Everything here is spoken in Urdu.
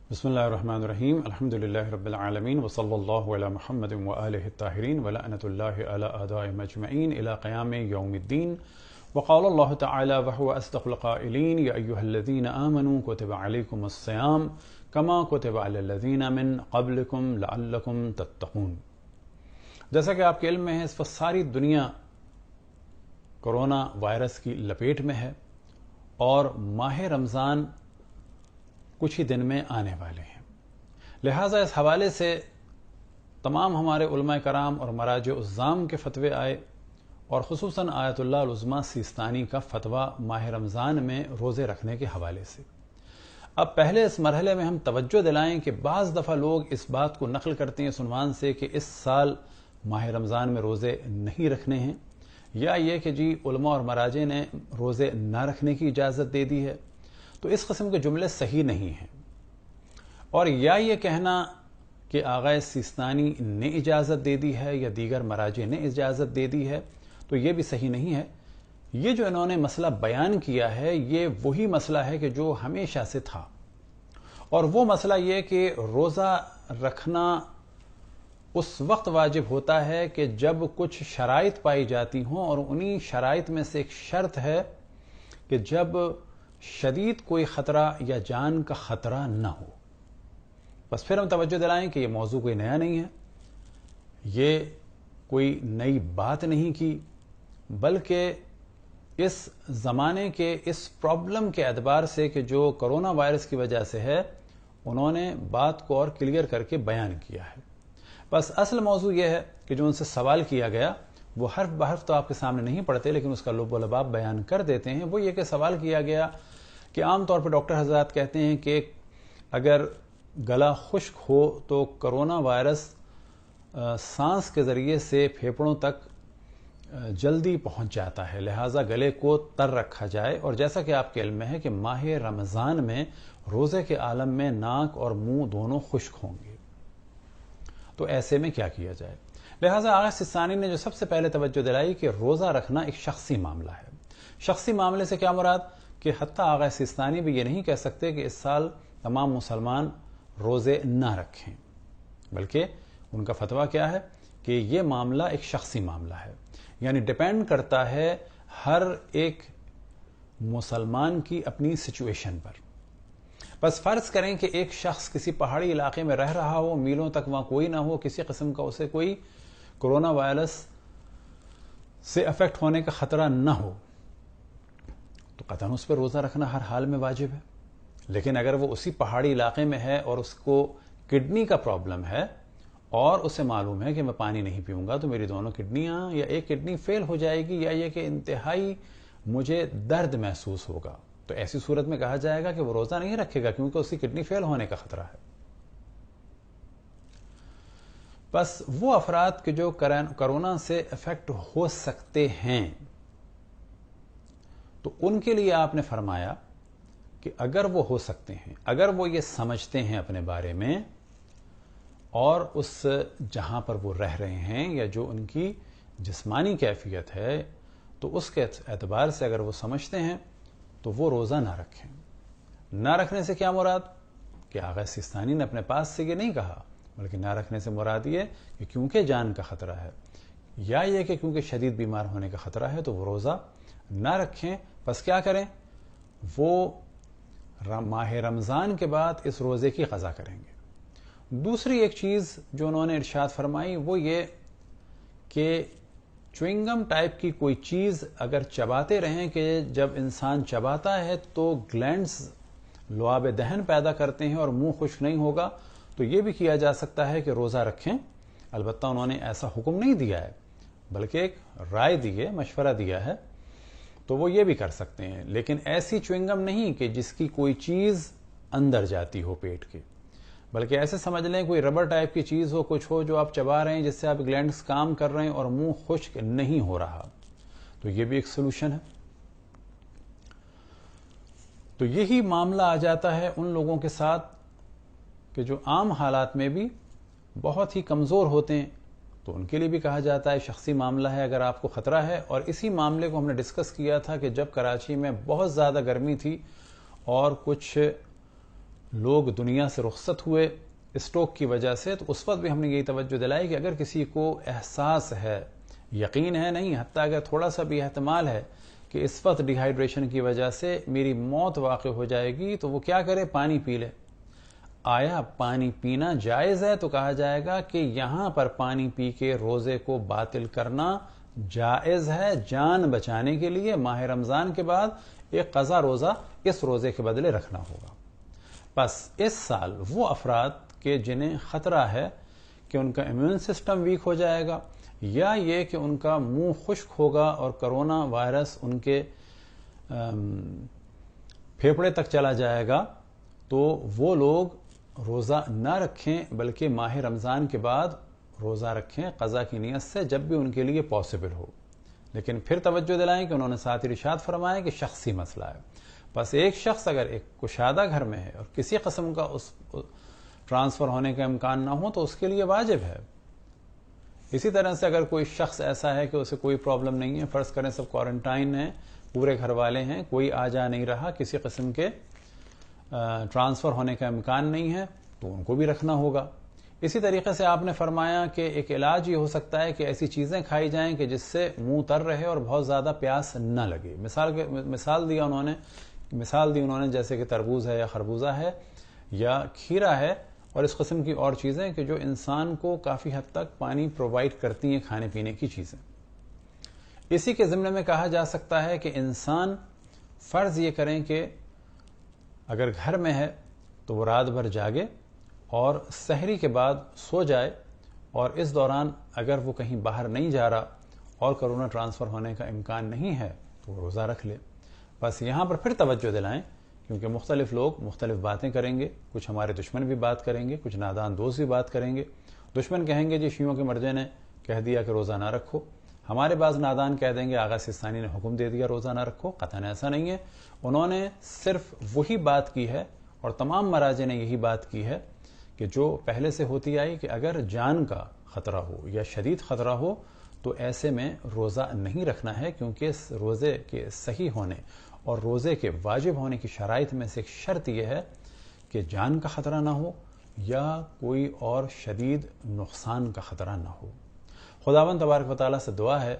بسم الله الرحمن الرحيم الحمد لله رب العالمين وصلى الله على محمد وآله الطاهرين ولعنة الله على أعدائهم أجمعين إلى قيام يوم الدين. وقال الله تعالى وهو أصدق القائلين يا أيها الذين آمنوا كتب عليكم الصيام كما كتب على الذين من قبلكم لعلكم تتقون. جیسا کہ آپ کے علم میں ہے اس وقت ساری دنیا کورونا وائرس کی لپیٹ میں ہے اور ماہ رمضان کچھ ہی دن میں آنے والے ہیں. لہٰذا اس حوالے سے تمام ہمارے علماء کرام اور مراجع الزام کے فتوے آئے اور خصوصاً آیت اللہ العظمیٰ سیستانی کا فتویٰ ماہ رمضان میں روزے رکھنے کے حوالے سے. اب پہلے اس مرحلے میں ہم توجہ دلائیں کہ بعض دفعہ لوگ اس بات کو نقل کرتے ہیں اس عنوان سے کہ اس سال ماہ رمضان میں روزے نہیں رکھنے ہیں، یا یہ کہ جی علماء اور مراجع نے روزے نہ رکھنے کی اجازت دے دی ہے. تو اس قسم کے جملے صحیح نہیں ہیں. اور یا یہ کہنا کہ آغا سیستانی نے اجازت دے دی ہے یا دیگر مراجع نے اجازت دے دی ہے تو یہ بھی صحیح نہیں ہے. یہ جو انہوں نے مسئلہ بیان کیا ہے یہ وہی مسئلہ ہے کہ جو ہمیشہ سے تھا، اور وہ مسئلہ یہ کہ روزہ رکھنا اس وقت واجب ہوتا ہے کہ جب کچھ شرائط پائی جاتی ہوں، اور انہی شرائط میں سے ایک شرط ہے کہ جب شدید کوئی خطرہ یا جان کا خطرہ نہ ہو. بس پھر ہم توجہ دلائیں کہ یہ موضوع کوئی نیا نہیں ہے، یہ کوئی نئی بات نہیں کی، بلکہ اس زمانے کے اس پرابلم کے اعتبار سے کہ جو کرونا وائرس کی وجہ سے ہے انہوں نے بات کو اور کلیئر کر کے بیان کیا ہے. بس اصل موضوع یہ ہے کہ جو ان سے سوال کیا گیا وہ حرف بحرف تو آپ کے سامنے نہیں پڑھتے لیکن اس کا لب و لباب بیان کر دیتے ہیں. وہ یہ کہ سوال کیا گیا کہ عام طور پر ڈاکٹر حضرات کہتے ہیں کہ اگر گلا خشک ہو تو کرونا وائرس سانس کے ذریعے سے پھیپھڑوں تک جلدی پہنچ جاتا ہے، لہٰذا گلے کو تر رکھا جائے. اور جیسا کہ آپ کے علم میں ہے کہ ماہ رمضان میں روزے کے عالم میں ناک اور منہ دونوں خشک ہوں گے، تو ایسے میں کیا کیا جائے؟ لہٰذا آغا سیستانی نے جو سب سے پہلے توجہ دلائی کہ روزہ رکھنا ایک شخصی معاملہ ہے. شخصی معاملے سے کیا مراد کہ حتیٰ آغا سیستانی بھی یہ نہیں کہہ سکتے کہ اس سال تمام مسلمان روزے نہ رکھیں، بلکہ ان کا فتویٰ کیا ہے کہ یہ معاملہ ایک شخصی معاملہ ہے، یعنی ڈیپینڈ کرتا ہے ہر ایک مسلمان کی اپنی سچویشن پر. بس فرض کریں کہ ایک شخص کسی پہاڑی علاقے میں رہ رہا ہو، میلوں تک وہاں کوئی نہ ہو، کسی قسم کا اسے کوئی کورونا وائرس سے افیکٹ ہونے کا خطرہ نہ ہو، تو قطعاً اس پہ روزہ رکھنا ہر حال میں واجب ہے. لیکن اگر وہ اسی پہاڑی علاقے میں ہے اور اس کو کڈنی کا پرابلم ہے اور اسے معلوم ہے کہ میں پانی نہیں پیوں گا تو میری دونوں کڈنیاں یا ایک کڈنی فیل ہو جائے گی، یا یہ کہ انتہائی مجھے درد محسوس ہوگا، تو ایسی صورت میں کہا جائے گا کہ وہ روزہ نہیں رکھے گا کیونکہ اس کی کڈنی فیل ہونے کا خطرہ ہے. بس وہ افراد کے جو کرونا سے افیکٹ ہو سکتے ہیں تو ان کے لیے آپ نے فرمایا کہ اگر وہ ہو سکتے ہیں، اگر وہ یہ سمجھتے ہیں اپنے بارے میں اور اس جہاں پر وہ رہ رہے ہیں یا جو ان کی جسمانی کیفیت ہے تو اس کے اعتبار سے اگر وہ سمجھتے ہیں تو وہ روزہ نہ رکھیں. نہ رکھنے سے کیا مراد کہ آغا سیستانی نے اپنے پاس سے یہ نہیں کہا، بلکہ نہ رکھنے سے مراد یہ کہ کیونکہ جان کا خطرہ ہے یا یہ کہ کیونکہ شدید بیمار ہونے کا خطرہ ہے تو وہ روزہ نہ رکھیں. بس کیا کریں؟ وہ ماہ رمضان کے بعد اس روزے کی قضا کریں گے. دوسری ایک چیز جو انہوں نے ارشاد فرمائی وہ یہ کہ چوئنگم ٹائپ کی کوئی چیز اگر چباتے رہیں کہ جب انسان چباتا ہے تو گلینڈز لعاب دہن پیدا کرتے ہیں اور منہ خشک نہیں ہوگا، تو یہ بھی کیا جا سکتا ہے کہ روزہ رکھیں. البتہ انہوں نے ایسا حکم نہیں دیا ہے بلکہ ایک رائے دی ہے، مشورہ دیا ہے، تو وہ یہ بھی کر سکتے ہیں. لیکن ایسی چوئنگم نہیں کہ جس کی کوئی چیز اندر جاتی ہو پیٹ کے، بلکہ ایسے سمجھ لیں کوئی ربر ٹائپ کی چیز ہو، کچھ ہو جو آپ چبا رہے ہیں جس سے آپ گلینڈز کام کر رہے ہیں اور منہ خشک نہیں ہو رہا، تو یہ بھی ایک سولوشن ہے. تو یہی معاملہ آ جاتا ہے ان لوگوں کے ساتھ کہ جو عام حالات میں بھی بہت ہی کمزور ہوتے ہیں، تو ان کے لیے بھی کہا جاتا ہے شخصی معاملہ ہے اگر آپ کو خطرہ ہے. اور اسی معاملے کو ہم نے ڈسکس کیا تھا کہ جب کراچی میں بہت زیادہ گرمی تھی اور کچھ لوگ دنیا سے رخصت ہوئے اسٹروک کی وجہ سے، تو اس وقت بھی ہم نے یہی توجہ دلائی کہ اگر کسی کو احساس ہے، یقین ہے نہیں، حتیٰ اگر تھوڑا سا بھی احتمال ہے کہ اس وقت ڈی ہائیڈریشن کی وجہ سے میری موت واقع ہو جائے گی، تو وہ کیا کرے؟ پانی پی لے۔ آیا پانی پینا جائز ہے؟ تو کہا جائے گا کہ یہاں پر پانی پی کے روزے کو باطل کرنا جائز ہے، جان بچانے کے لیے ماہ رمضان کے بعد ایک قضا روزہ اس روزے کے بدلے رکھنا ہوگا۔ بس اس سال وہ افراد کہ جنہیں خطرہ ہے کہ ان کا امیون سسٹم ویک ہو جائے گا، یا یہ کہ ان کا منہ خشک ہوگا اور کرونا وائرس ان کے پھیپھڑے تک چلا جائے گا، تو وہ لوگ روزہ نہ رکھیں بلکہ ماہ رمضان کے بعد روزہ رکھیں قضا کی نیت سے، جب بھی ان کے لیے پاسبل ہو۔ لیکن پھر توجہ دلائیں کہ انہوں نے ساتھ ارشاد فرمایا کہ شخصی مسئلہ ہے، بس ایک شخص اگر ایک کشادہ گھر میں ہے اور کسی قسم کا اس ٹرانسفر ہونے کا امکان نہ ہو تو اس کے لیے واجب ہے۔ اسی طرح سے اگر کوئی شخص ایسا ہے کہ اسے کوئی پرابلم نہیں ہے، فرض کریں سب کوارنٹائن ہیں، پورے گھر والے ہیں، کوئی آ جا نہیں رہا، کسی قسم کے ٹرانسفر ہونے کا امکان نہیں ہے، تو ان کو بھی رکھنا ہوگا۔ اسی طریقے سے آپ نے فرمایا کہ ایک علاج یہ ہو سکتا ہے کہ ایسی چیزیں کھائی جائیں کہ جس سے منہ تر رہے اور بہت زیادہ پیاس نہ لگے۔ مثال دی انہوں نے جیسے کہ تربوز ہے یا خربوزہ ہے یا کھیرا ہے اور اس قسم کی اور چیزیں کہ جو انسان کو کافی حد تک پانی پرووائڈ کرتی ہیں، کھانے پینے کی چیزیں۔ اسی کے ضمن میں کہا جا سکتا ہے کہ انسان فرض یہ کریں کہ اگر گھر میں ہے تو وہ رات بھر جاگے اور سحری کے بعد سو جائے، اور اس دوران اگر وہ کہیں باہر نہیں جا رہا اور کرونا ٹرانسفر ہونے کا امکان نہیں ہے تو وہ روزہ رکھ لے۔ بس یہاں پر پھر توجہ دلائیں کیونکہ مختلف لوگ مختلف باتیں کریں گے، کچھ ہمارے دشمن بھی بات کریں گے، کچھ نادان دوست بھی بات کریں گے۔ دشمن کہیں گے جی شیعوں کے مرجع نے کہہ دیا کہ روزہ نہ رکھو، ہمارے بعض نادان کہہ دیں گے آغا سستانی نے حکم دے دیا روزہ نہ رکھو۔ قطعاً ایسا نہیں ہے، انہوں نے صرف وہی بات کی ہے اور تمام مراجع نے یہی بات کی ہے کہ جو پہلے سے ہوتی آئی کہ اگر جان کا خطرہ ہو یا شدید خطرہ ہو تو ایسے میں روزہ نہیں رکھنا ہے، کیونکہ اس روزے کے صحیح ہونے اور روزے کے واجب ہونے کی شرائط میں سے ایک شرط یہ ہے کہ جان کا خطرہ نہ ہو یا کوئی اور شدید نقصان کا خطرہ نہ ہو۔ خداوند تبارک و تعالیٰ سے دعا ہے